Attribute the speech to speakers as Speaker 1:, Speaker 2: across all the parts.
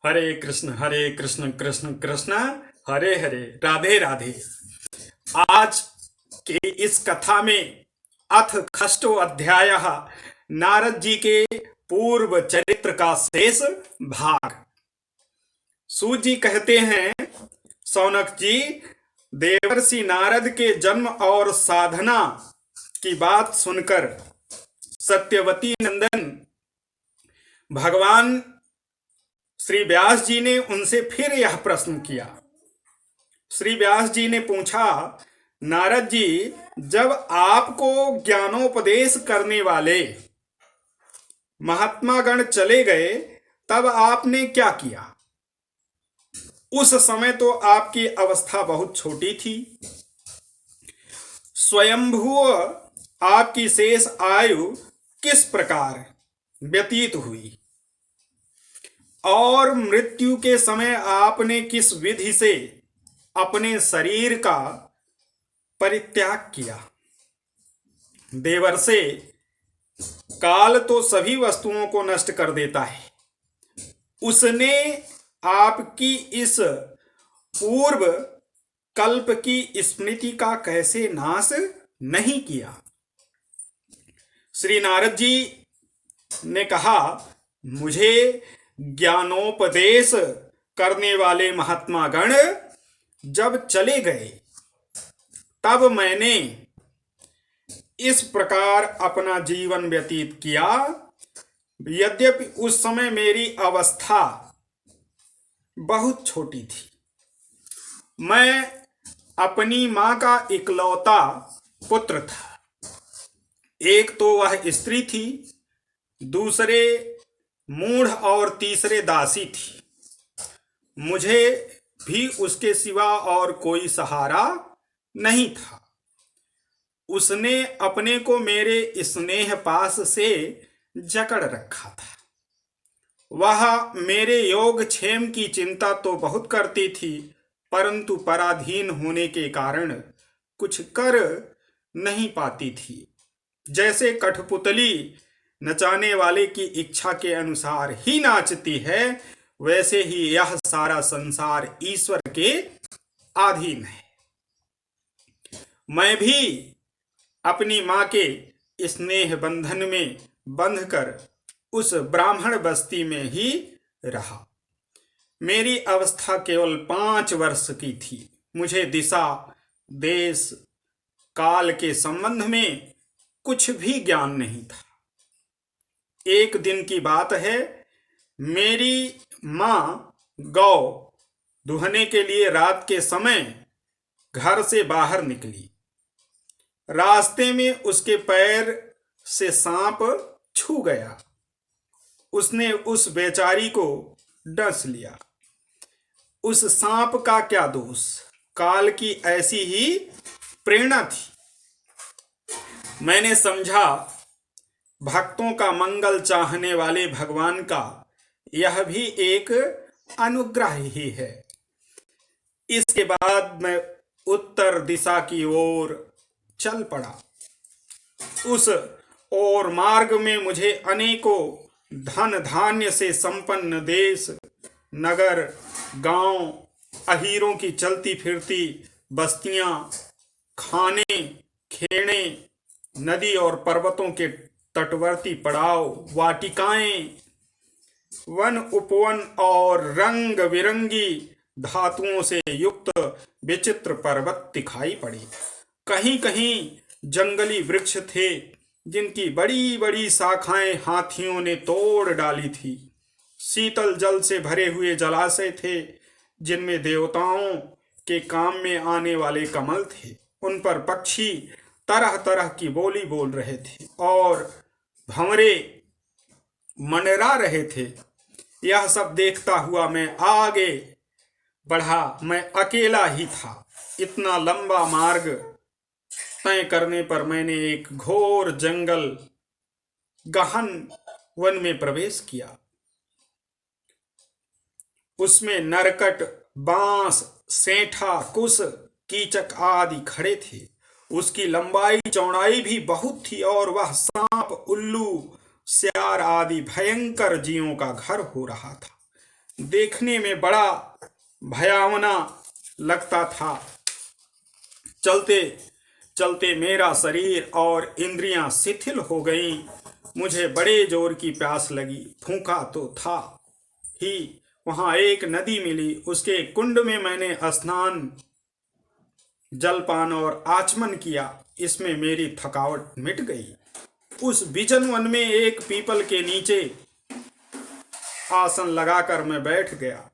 Speaker 1: हरे कृष्ण कृष्ण कृष्ण हरे हरे, राधे राधे। आज के इस कथा में अथ खष्टो अध्याय, नारद जी के पूर्व चरित्र का शेष भाग। सूत जी कहते हैं, सौनक जी, देवर्षि नारद के जन्म और साधना की बात सुनकर सत्यवती नंदन भगवान श्री व्यास जी ने उनसे फिर यह प्रश्न किया। श्री व्यास जी ने पूछा, नारद जी, जब आपको ज्ञानोपदेश करने वाले महात्मा गण चले गए तब आपने क्या किया? उस समय तो आपकी अवस्था बहुत छोटी थी। स्वयंभू आपकी शेष आयु किस प्रकार व्यतीत हुई और मृत्यु के समय आपने किस विधि से अपने शरीर का परित्याग किया? देवर्षे, काल तो सभी वस्तुओं को नष्ट कर देता है। उसने आपकी इस पूर्व कल्प की स्मृति का कैसे नाश नहीं किया? श्री नारद जी ने कहा, मुझे ज्ञानोपदेश करने वाले महात्मा गण जब चले गए तब मैंने इस प्रकार अपना जीवन व्यतीत किया। यद्यपि उस समय मेरी अवस्था बहुत छोटी थी। मैं अपनी मां का इकलौता पुत्र था। एक तो वह स्त्री थी, दूसरे मूढ़ और तीसरे दासी थी। मुझे भी उसके सिवा और कोई सहारा नहीं था। उसने अपने को मेरे स्नेह पास से जकड़ रखा था। वह मेरे योग क्षेम की चिंता तो बहुत करती थी, परंतु पराधीन होने के कारण कुछ कर नहीं पाती थी। जैसे कठपुतली नचाने वाले की इच्छा के अनुसार ही नाचती है, वैसे ही यह सारा संसार ईश्वर के अधीन है। मैं भी अपनी मां के स्नेह बंधन में बंधकर उस ब्राह्मण बस्ती में ही रहा। मेरी अवस्था केवल 5 वर्ष की थी। मुझे दिशा, देश, काल के संबंध में कुछ भी ज्ञान नहीं था। एक दिन की बात है, मेरी मां गौ दुहने के लिए रात के समय घर से बाहर निकली। रास्ते में उसके पैर से सांप छू गया। उसने उस बेचारी को डस लिया। उस सांप का क्या दोष? काल की ऐसी ही प्रेरणा थी। मैंने समझा, भक्तों का मंगल चाहने वाले भगवान का यह भी एक अनुग्रह ही है। इसके बाद मैं उत्तर दिशा की ओर चल पड़ा। उस और मार्ग में मुझे अनेकों धन धान्य से संपन्न देश, नगर, गांव, अहीरों की चलती फिरती बस्तियां, खाने, खेने, नदी और पर्वतों के तटवर्ती पड़ाव, वाटिकाएं, वन उपवन और रंग बिरंगी धातुओं से युक्त विचित्र पर्वत दिखाई पड़े। कहीं कहीं जंगली वृक्ष थे जिनकी बड़ी बड़ी शाखाएं हाथियों ने तोड़ डाली थी। शीतल जल से भरे हुए जलाशय थे जिनमें देवताओं के काम में आने वाले कमल थे। उन पर पक्षी तरह तरह की बोली बोल रहे थे और भंवरे मंडरा रहे थे। यह सब देखता हुआ मैं आगे बढ़ा। मैं अकेला ही था। इतना लंबा मार्ग तय करने पर मैंने एक घोर जंगल, गहन वन में प्रवेश किया। उसमें नरकट, बांस, सेंठा, कुश, कीचक आदि खड़े थे। उसकी लंबाई चौड़ाई भी बहुत थी और वह सांप, उल्लू, सियार आदि भयंकर जीवों का घर हो रहा था। देखने में बड़ा भयावना लगता था। चलते चलते मेरा शरीर और इंद्रियां शिथिल हो गईं। मुझे बड़े जोर की प्यास लगी। भूखा तो था ही। वहां एक नदी मिली। उसके कुंड में मैंने स्नान, जलपान और आचमन किया। इसमें मेरी थकावट मिट गई। उस विजन वन में एक पीपल के नीचे आसन लगाकर मैं बैठ गया।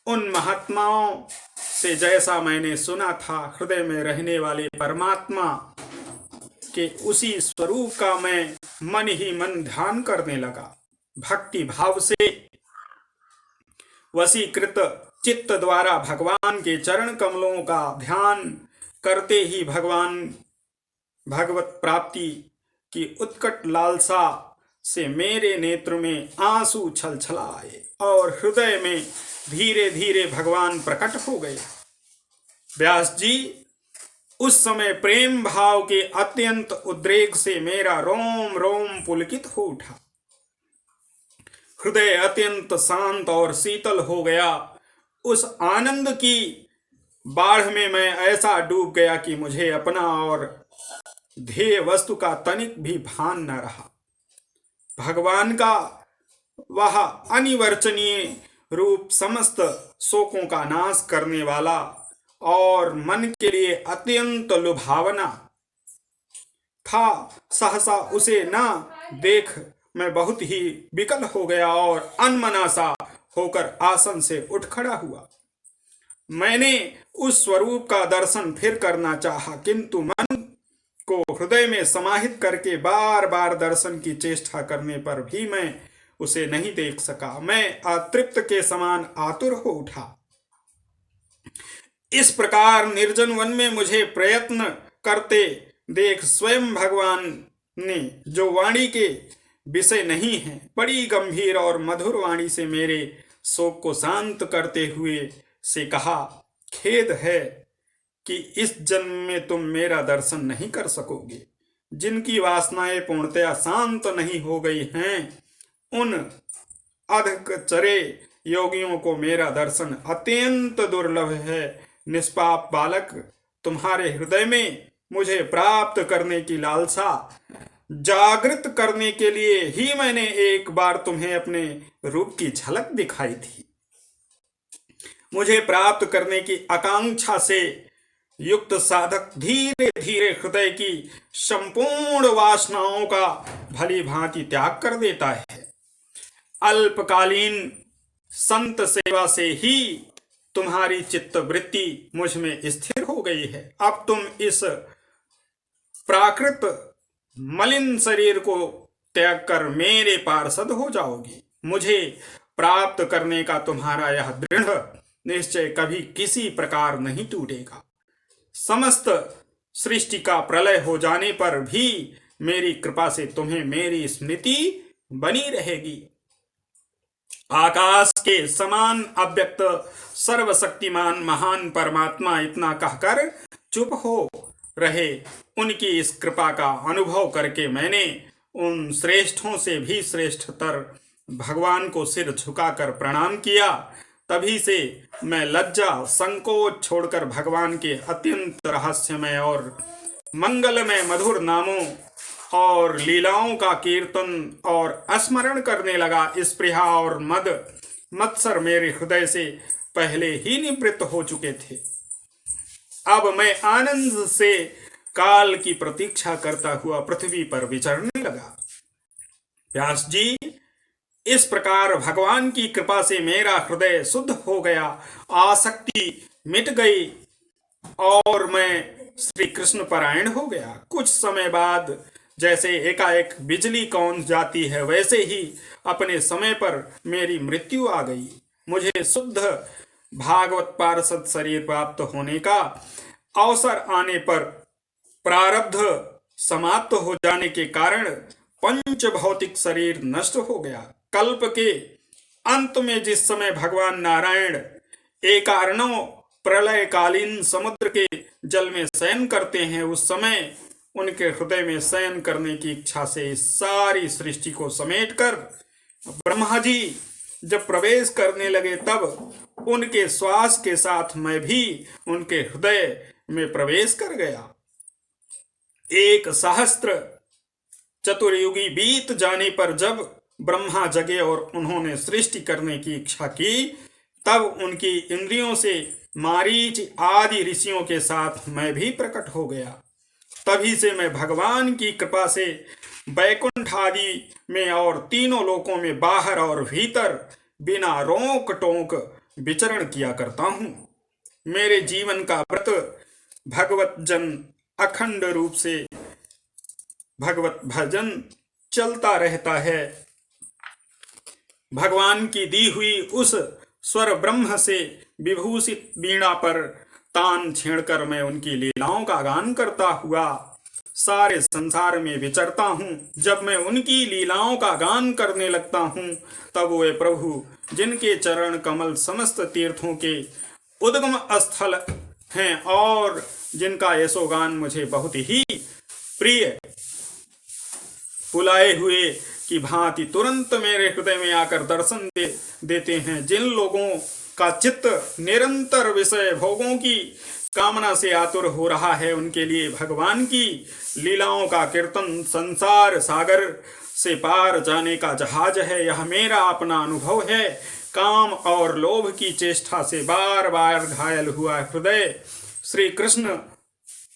Speaker 1: उन महात्माओं से जैसा मैंने सुना था, हृदय में रहने वाले परमात्मा के उसी स्वरूप का मैं मन ही मन ध्यान करने लगा। भक्ति भाव से वशीकृत चित्त द्वारा भगवान के चरण कमलों का ध्यान करते ही भगवत प्राप्ति की उत्कट लालसा से मेरे नेत्र में आंसू छलछलाए और हृदय में धीरे धीरे भगवान प्रकट हो गए। व्यास जी, उस समय प्रेम भाव के अत्यंत उद्रेक से मेरा रोम रोम पुलकित हो उठा। हृदय अत्यंत शांत और शीतल हो गया। उस आनंद की बाढ़ में मैं ऐसा डूब गया कि मुझे अपना और ध्येय वस्तु का तनिक भी भान न रहा। भगवान का वह अनिवर्चनीय रूप समस्त शोकों का नाश करने वाला और मन के लिए अत्यंत लुभावना था। सहसा उसे न देख मैं बहुत ही विकल हो गया और अनमना सा होकर आसन से उठ खड़ा हुआ। मैंने उस स्वरूप का दर्शन फिर करना चाहा, किंतु मन को हृदय में समाहित करके बार बार दर्शन की चेष्टा करने पर भी मैं उसे नहीं देख सका। मैं अतृप्त के समान आतुर हो उठा। इस प्रकार निर्जन वन में मुझे प्रयत्न करते देख स्वयं भगवान ने, जो वाणी के विषय नहीं है, बड़ी गंभीर और मधुर वाणी से मेरे शोक को शांत करते हुए से कहा, खेद है कि इस जन्म में तुम मेरा दर्शन नहीं कर सकोगे। जिनकी वासनाएं पूर्णतया शांत नहीं हो गई हैं, उन अधकचरे योगियों को मेरा दर्शन अत्यंत दुर्लभ है। निष्पाप बालक, तुम्हारे हृदय में मुझे प्राप्त करने की लालसा जागृत करने के लिए ही मैंने एक बार तुम्हें अपने रूप की झलक दिखाई थी। मुझे प्राप्त करने की आकांक्षा से युक्त साधक धीरे धीरे हृदय की संपूर्ण वासनाओं का भली भांति त्याग कर देता है। अल्पकालीन संत सेवा से ही तुम्हारी चित्त वृत्ति मुझ में स्थिर हो गई है। अब तुम इस प्राकृत मलिन शरीर को त्याग कर मेरे पार्षद हो जाओगी। मुझे प्राप्त करने का तुम्हारा यह दृढ़ निश्चय कभी किसी प्रकार नहीं टूटेगा। समस्त सृष्टि का प्रलय हो जाने पर भी मेरी कृपा से तुम्हें मेरी स्मृति बनी रहेगी। आकाश के समान अव्यक्त सर्वशक्तिमान महान परमात्मा इतना कहकर चुप हो रहे। उनकी इस कृपा का अनुभव करके मैंने उन श्रेष्ठों से भी श्रेष्ठतर भगवान को सिर झुकाकर प्रणाम किया। तभी से मैं लज्जा संकोच छोड़कर भगवान के अत्यंत रहस्यमय और मंगलमय मधुर नामों और लीलाओं का कीर्तन और स्मरण करने लगा। स्पृहा और मत्सर मेरे हृदय से पहले ही निवृत्त हो चुके थे। अब मैं आनंद से काल की प्रतीक्षा करता हुआ पृथ्वी पर विचरने लगा। व्यास जी, इस प्रकार भगवान की कृपा से मेरा हृदय शुद्ध हो गया, आसक्ति मिट गई और मैं श्री कृष्ण परायण हो गया। कुछ समय बाद जैसे एकाएक बिजली कौंध जाती है, वैसे ही अपने समय पर मेरी मृत्यु आ गई। मुझे शुद्ध भागवत पार्षद शरीर प्राप्त होने का अवसर आने पर प्रारब्ध समाप्त हो जाने के कारण पंच भौतिक शरीर नष्ट हो गया। कल्प के अंत में जिस समय भगवान नारायण एकार्णव प्रलयकालीन समुद्र के जल में शयन करते हैं, उस समय उनके हृदय में शयन करने की इच्छा से इस सारी सृष्टि को समेटकर ब्रह्मा जी जब प्रवेश करने लगे तब उनके श्वास के साथ मैं भी उनके हृदय में प्रवेश कर गया। 1 सहस्त्र चतुर्युगी बीत जाने पर जब ब्रह्मा जगे और उन्होंने सृष्टि करने की इच्छा की, तब उनकी इंद्रियों से मारीच आदि ऋषियों के साथ मैं भी प्रकट हो गया। तभी से मैं भगवान की कृपा से वैकुंठ आदि में और तीनों लोकों में बाहर और भीतर बिना रोक टोक विचरण किया करता हूँ। मेरे जीवन का व्रत भगवत जन अखंड रूप से भगवत भजन चलता रहता है। भगवान की दी हुई उस स्वर ब्रह्म से विभूषित वीणा पर तान छेड़कर मैं उनकी लीलाओं का गान करता हुआ सारे संसार में विचरता हूँ। जब मैं उनकी लीलाओं का गान करने लगता हूँ, तब वे प्रभु जिनके चरण कमल समस्त तीर्थों के उद्गम स्थल हैं और जिनका यशोगान मुझे बहुत ही प्रिय, बुलाए हुए की भांति तुरंत मेरे हृदय में आकर दर्शन देते हैं। जिन लोगों का चित्त निरंतर विषय भोगों की कामना से आतुर हो रहा है, उनके लिए भगवान की लीलाओं का कीर्तन संसार सागर से पार जाने का जहाज है। यह मेरा अपना अनुभव है। काम और लोभ की चेष्टा से बार बार घायल हुआ हृदय श्री कृष्ण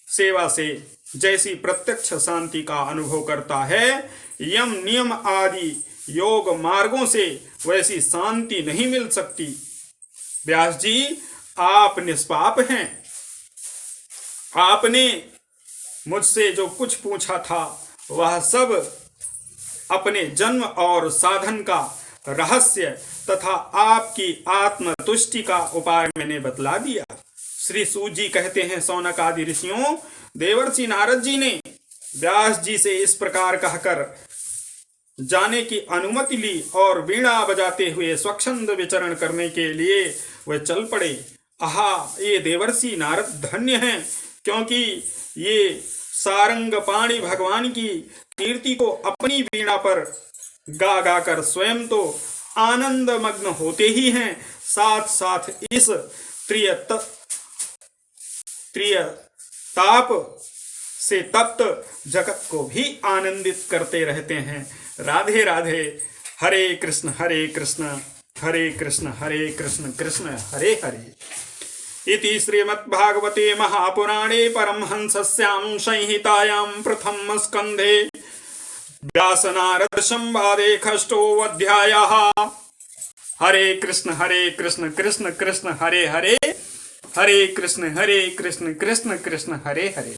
Speaker 1: सेवा से जैसी प्रत्यक्ष शांति का अनुभव करता है, यम नियम आदि योग मार्गों से वैसी शांति नहीं मिल सकती। व्यास जी, आप निष्पाप हैं। आपने मुझसे जो कुछ पूछा था वह सब अपने जन्म और साधन का रहस्य तथा आपकी आत्मतुष्टि का उपाय मैंने बतला दिया। श्री सूत जी कहते हैं, शौनक आदि ऋषियों, देवर्षि नारद जी ने व्यास जी से इस प्रकार कहकर जाने की अनुमति ली और वीणा बजाते हुए स्वच्छंद विचरण करने के लिए वे चल पड़े। आहा, ये देवर्षि नारद धन्य हैं, क्योंकि ये सारंग पाणी भगवान की कीर्ति को अपनी वीणा पर गा गा कर स्वयं तो आनंद मग्न होते ही हैं, साथ साथ इस ताप से तप्त जगत को भी आनंदित करते रहते हैं। राधे राधे। हरे कृष्ण हरे कृष्ण हरे कृष्ण हरे कृष्ण कृष्ण हरे हरे। इति श्रीमद्भागवते महापुराणे परमहंसस्यां संहितायां प्रथम स्कंधे व्यास नारद संवादे षष्ठोऽध्यायः। हरे कृष्ण कृष्ण कृष्ण हरे हरे, हरे कृष्ण कृष्ण कृष्ण हरे हरे।